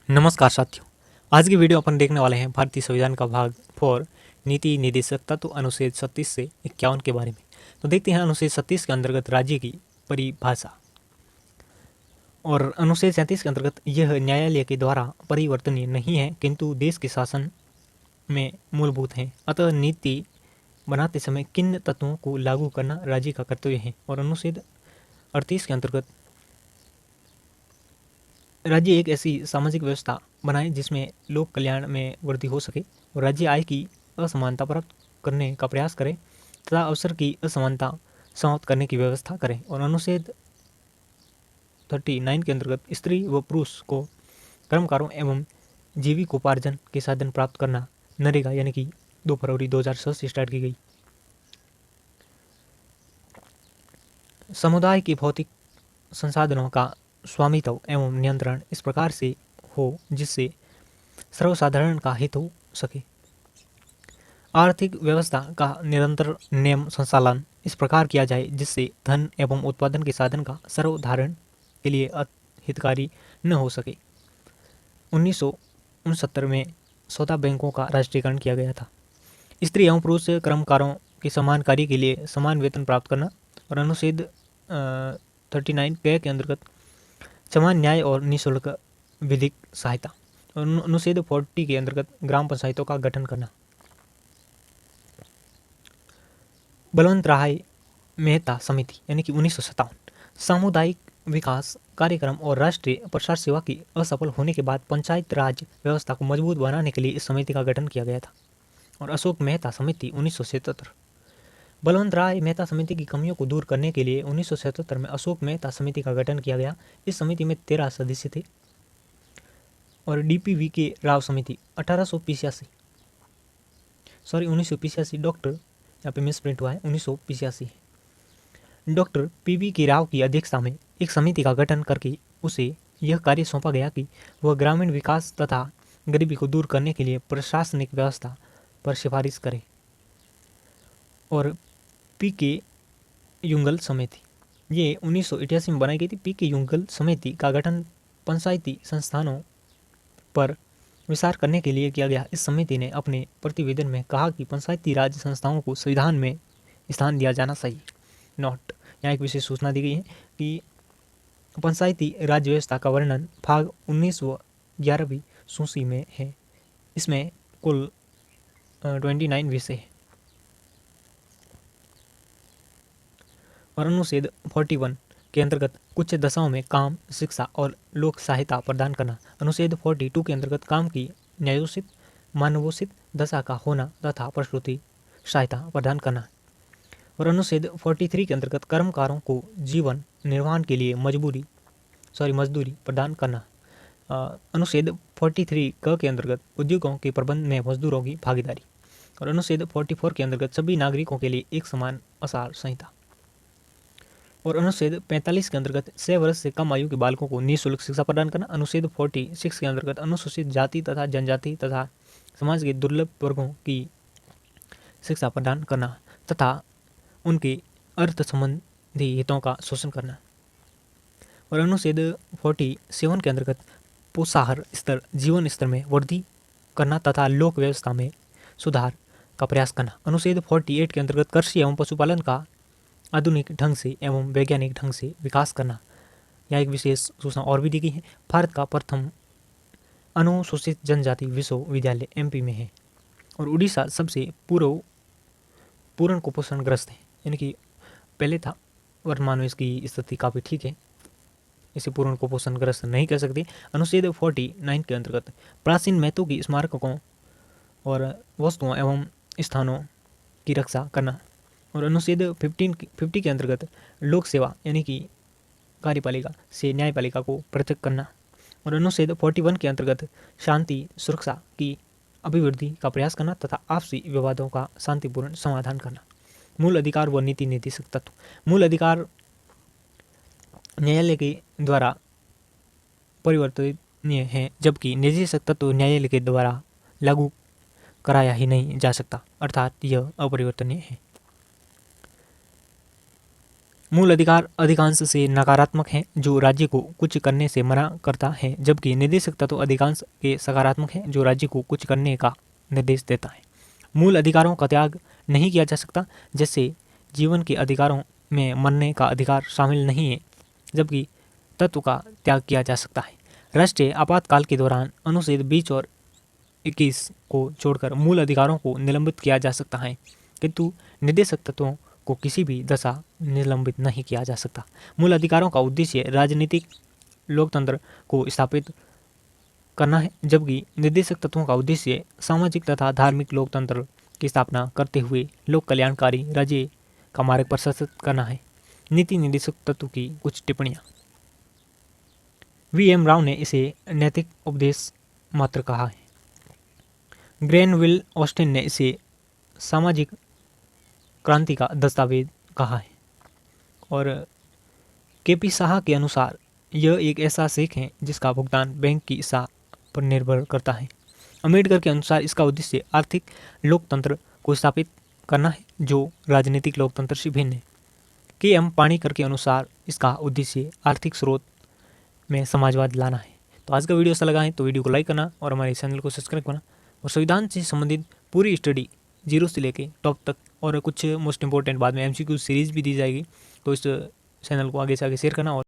नमस्कार साथियों। आज की वीडियो अपन देखने वाले हैं भारतीय संविधान का भाग 4 नीति निर्देशक तत्व अनुच्छेद 36 से 51 के बारे में। तो देखते हैं अनुच्छेद 36 के अंतर्गत राज्य की परिभाषा और अनुच्छेद 37 के अंतर्गत यह न्यायालय के द्वारा परिवर्तनीय नहीं है किंतु देश के शासन में मूलभूत है। अतः नीति बनाते समय किन तत्वों को लागू करना राज्य का कर्तव्य है। और अनुच्छेद 38 के अंतर्गत राज्य एक ऐसी सामाजिक व्यवस्था बनाए जिसमें लोक कल्याण में वृद्धि हो सके और राज्य आय की असमानता प्राप्त करने का प्रयास करे तथा अवसर की असमानता समाप्त करने की व्यवस्था करें। और अनुच्छेद 39 के अंतर्गत स्त्री व पुरुष को कर्मकारों एवं जीविकोपार्जन के साधन प्राप्त करना नरेगा यानी कि 2 फरवरी 2006 से स्टार्ट की गई। समुदाय की भौतिक संसाधनों का स्वामित्व एवं नियंत्रण इस प्रकार से हो जिससे सर्वसाधारण का हित हो सके। आर्थिक व्यवस्था का निरंतर नियम संचालन इस प्रकार किया जाए जिससे धन एवं उत्पादन के साधन का सर्वधारण के लिए हितकारी न हो सके। 1969 में 14 बैंकों का राष्ट्रीयकरण किया गया था। स्त्री एवं पुरुष कर्मकारों के समान कार्य के लिए समान वेतन प्राप्त करना। और अनुच्छेद 39 के अंतर्गत समान न्याय और निःशुल्क विधिक सहायता। और अनुच्छेद 40 के अंतर्गत ग्राम पंचायतों का गठन करना। बलवंत राय मेहता समिति यानी कि 1957 सामुदायिक विकास कार्यक्रम और राष्ट्रीय प्रसार सेवा की असफल होने के बाद पंचायत राज व्यवस्था को मजबूत बनाने के लिए इस समिति का गठन किया गया था। और अशोक मेहता समिति 1977 बलवंत राय मेहता समिति की कमियों को दूर करने के लिए 1977 में अशोक मेहता समिति का गठन किया गया। इस समिति में 13 सदस्य थे। और डीपीवी के राव समिति 1985 डॉक्टर, यहाँ पे मिस प्रिंट हुआ है, 1985 डॉक्टर पीवी के राव की अध्यक्षता में एक समिति का गठन करके उसे यह कार्य सौंपा गया कि वह ग्रामीण विकास तथा गरीबी को दूर करने के लिए प्रशासनिक व्यवस्था पर सिफारिश करे। और पीके युंगल समिति ये 1988 में बनाई गई थी। पीके युंगल समिति का गठन पंचायती संस्थानों पर विचार करने के लिए किया गया। इस समिति ने अपने प्रतिवेदन में कहा कि पंचायती राज संस्थाओं को संविधान में स्थान दिया जाना चाहिए। नोट, यहाँ एक विशेष सूचना दी गई है कि पंचायती राज व्यवस्था का वर्णन भाग 19 व 11वीं सूची में है। इसमें कुल 29 विषय है। और अनुच्छेद 41 के अंतर्गत कुछ दशाओं में काम, शिक्षा और लोक सहायता प्रदान करना। अनुच्छेद 42 के अंतर्गत काम की न्यायोचित मानवोचित दशा का होना तथा प्रसूति सहायता प्रदान करना। और अनुच्छेद 43 के अंतर्गत कर्मकारों को जीवन निर्वाह के लिए मजदूरी प्रदान करना। अनुच्छेद 43 क के अंतर्गत उद्योगों के प्रबंध में मजदूरों की भागीदारी। और अनुच्छेद 44 के अंतर्गत सभी नागरिकों के लिए एक समान आचार संहिता। और अनुच्छेद 45 के अंतर्गत 6 वर्ष से कम आयु के बालकों को निःशुल्क शिक्षा प्रदान करना। अनुच्छेद 46 के अंतर्गत अनुसूचित जाति तथा जनजाति तथा समाज के दुर्लभ वर्गों की शिक्षा प्रदान करना तथा उनके अर्थ संबंधी हितों का शोषण करना। और अनुच्छेद 47 के अंतर्गत पोषाहार स्तर, जीवन स्तर में वृद्धि करना तथा लोक व्यवस्था में सुधार का प्रयास करना। अनुच्छेद 48 के अंतर्गत कृषि एवं पशुपालन का आधुनिक ढंग से एवं वैज्ञानिक ढंग से विकास करना। यहाँ एक विशेष सूचना और भी दी गई है। भारत का प्रथम अनुसूचित जनजाति विश्वविद्यालय एमपी में है। और उड़ीसा सबसे पूर्ण कुपोषणग्रस्त है, यानी कि पहले था, वर्तमान में इसकी स्थिति काफ़ी ठीक है, इसे पूर्ण कुपोषणग्रस्त नहीं कह सकते। अनुच्छेद 49 के अंतर्गत प्राचीन महत्व की स्मारकों और वस्तुओं एवं स्थानों की रक्षा करना। और अनुच्छेद 50 के अंतर्गत लोक सेवा यानी कि कार्यपालिका से न्यायपालिका को पृथक करना। और अनुच्छेद 41 के अंतर्गत शांति सुरक्षा की अभिवृद्धि का प्रयास करना तथा आपसी विवादों का शांतिपूर्ण समाधान करना। मूल अधिकार व नीति निर्देशक तत्व। मूल अधिकार न्यायालय के द्वारा परिवर्तनीय है जबकि निर्देशक तत्व न्यायालय के द्वारा लागू कराया ही नहीं जा सकता, अर्थात यह अपरिवर्तनीय है। मूल अधिकार अधिकांश से नकारात्मक है जो राज्य को कुछ करने से मना करता है, जबकि निर्देशक तत्व अधिकांश के सकारात्मक है जो राज्य को कुछ करने का निर्देश देता है। मूल अधिकारों का त्याग नहीं किया जा सकता, जैसे जीवन के अधिकारों में मरने का अधिकार शामिल नहीं है, जबकि तत्व का त्याग किया जा सकता है। राष्ट्रीय आपातकाल के दौरान अनुच्छेद 20 और 21 को छोड़कर मूल अधिकारों को निलंबित किया जा सकता है, किंतु निर्देशक तत्वों को किसी भी दशा निलंबित नहीं किया जा सकता। मूल अधिकारों का उद्देश्य राजनीतिक लोकतंत्र को स्थापित करना है, जबकि निर्देशक तत्वों का उद्देश्य सामाजिक तथा धार्मिक लोकतंत्र की स्थापना करते हुए लोक कल्याणकारी राज्य का मार्ग प्रशस्त करना है। नीति निर्देशक तत्व की कुछ टिप्पणियाँ। वी.एम. राव ने इसे नैतिक उपदेश मात्र कहा है। ग्रेनविल ऑस्टिन ने इसे सामाजिक क्रांति का दस्तावेज कहा है। और के.पी. साहा के अनुसार यह एक ऐसा चेक है जिसका भुगतान बैंक की इच्छा पर निर्भर करता है। अम्बेडकर के अनुसार इसका उद्देश्य आर्थिक लोकतंत्र को स्थापित करना है जो राजनीतिक लोकतंत्र से भिन्न है। के.एम. पाणिकर के अनुसार इसका उद्देश्य आर्थिक स्रोत में समाजवाद लाना है। तो आज का वीडियो अच्छा लगा है तो वीडियो को लाइक करना और हमारे चैनल को सब्सक्राइब करना, और संविधान से संबंधित पूरी स्टडी 0 से लेके टॉप तक और कुछ मोस्ट इंपॉर्टेंट बाद में MCQ सीरीज भी दी जाएगी, तो इस चैनल को आगे से आगे शेयर करना। और